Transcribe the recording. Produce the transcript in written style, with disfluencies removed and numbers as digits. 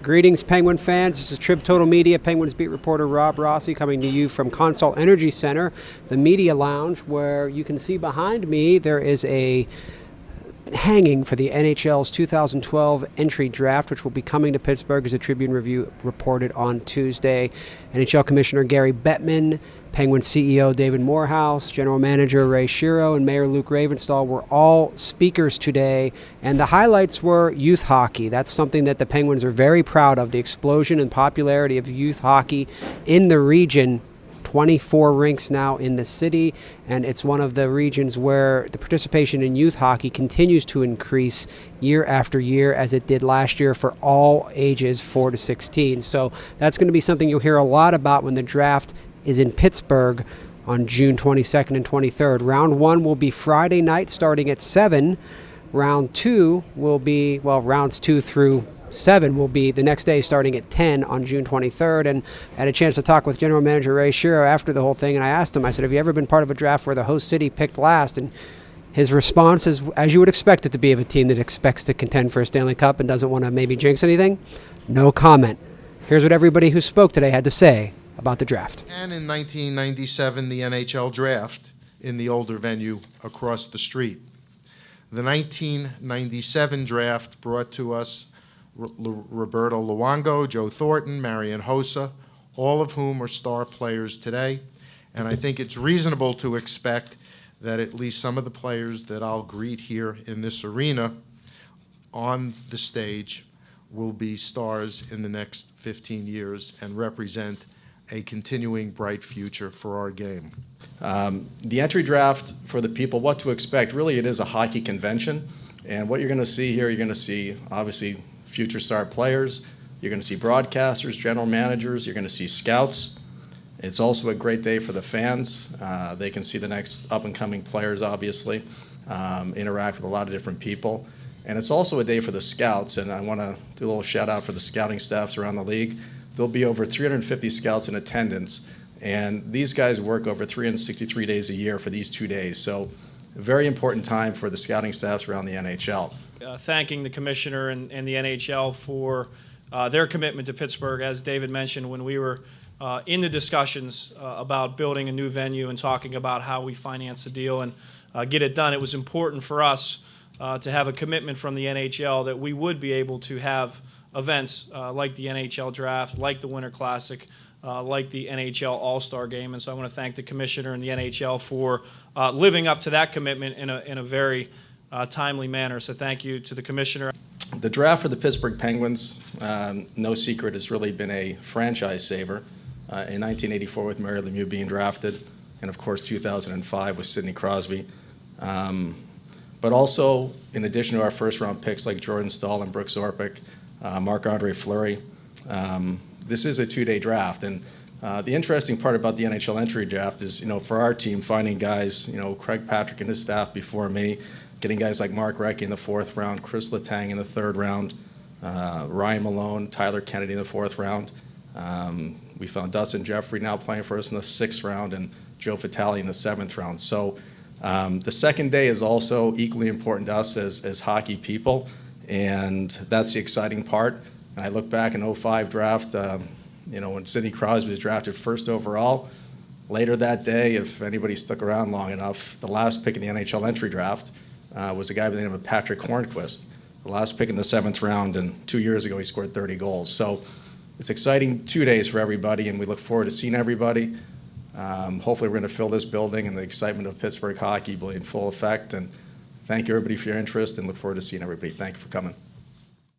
Greetings, Penguin fans. This is Trib Total Media, Penguins beat reporter Rob Rossi coming to you from Consol Energy Center, the media lounge, where you can see behind me there is a hanging for the NHL's 2012 entry draft, which will be coming to Pittsburgh, as the Tribune Review reported on Tuesday. NHL Commissioner Gary Bettman, Penguins CEO David Morehouse, General Manager Ray Shero, and Mayor Luke Ravenstahl were all speakers today, and the highlights were youth hockey. That's something that the Penguins are very proud of, the explosion and popularity of youth hockey in the region. 24 rinks now in the city, and it's one of the regions where the participation in youth hockey continues to increase year after year, as it did last year for all ages 4 to 16. So that's going to be something you'll hear a lot about when the draft is in Pittsburgh on June 22nd and 23rd. Round 1 will be Friday night starting at 7. Round 2 will be, well, rounds 2 through 7 will be the next day starting at 10 on June 23rd. And I had a chance to talk with General Manager Ray Shero after the whole thing, and I asked him, I said, have you ever been part of a draft where the host city picked last? And his response is, as you would expect it to be of a team that expects to contend for a Stanley Cup and doesn't want to maybe jinx anything, no comment. Here's what everybody who spoke today had to say about the draft. And in 1997, the NHL draft in the older venue across the street. The 1997 draft brought to us Roberto Luongo, Joe Thornton, Marian Hossa, all of whom are star players today. And I think it's reasonable to expect that at least some of the players that I'll greet here in this arena on the stage will be stars in the next 15 years and represent a continuing bright future for our game. The entry draft, for the people, what to expect, really it is a hockey convention. And what you're going to see here, you're going to see obviously future star players, you're going to see broadcasters, general managers, you're going to see scouts. It's also a great day for the fans. They can see the next up-and-coming players, obviously, interact with a lot of different people. And it's also a day for the scouts, and I want to do a little shout-out for the scouting staffs around the league. There'll be over 350 scouts in attendance, and these guys work over 363 days a year for these 2 days. So a very important time for the scouting staffs around the NHL. Thanking the Commissioner and the NHL for their commitment to Pittsburgh. As David mentioned, when we were in the discussions about building a new venue and talking about how we finance the deal and get it done, it was important for us to have a commitment from the NHL that we would be able to have events like the NHL Draft, like the Winter Classic, like the NHL All-Star Game. And so I want to thank the Commissioner and the NHL for living up to that commitment in a very timely manner. So thank you to the Commissioner. The draft for the Pittsburgh Penguins, no secret, has really been a franchise saver. In 1984 with Mario Lemieux being drafted, and of course 2005 with Sidney Crosby. But also, in addition to our first-round picks like Jordan Staal and Brooks Orpik, Marc-Andre Fleury, this is a two-day draft. And the interesting part about the NHL entry draft is, for our team, finding guys, Craig Patrick and his staff before me, getting guys like Mark Recchi in the 4th round, Chris Letang in the 3rd round, Ryan Malone, Tyler Kennedy in the 4th round. We found Dustin Jeffrey now playing for us in the 6th round, and Joe Vitale in the 7th round. So the second day is also equally important to us as hockey people, and that's the exciting part. And I look back in '05 draft, when Sidney Crosby was drafted 1st overall. Later that day, if anybody stuck around long enough, the last pick in the NHL entry draft was a guy by the name of Patrick Hornquist, the last pick in the 7th round, and 2 years ago he scored 30 goals. So it's exciting 2 days for everybody, and we look forward to seeing everybody. Hopefully we're going to fill this building, and the excitement of Pittsburgh hockey will be in full effect. And thank you, everybody, for your interest, and look forward to seeing everybody. Thank you for coming.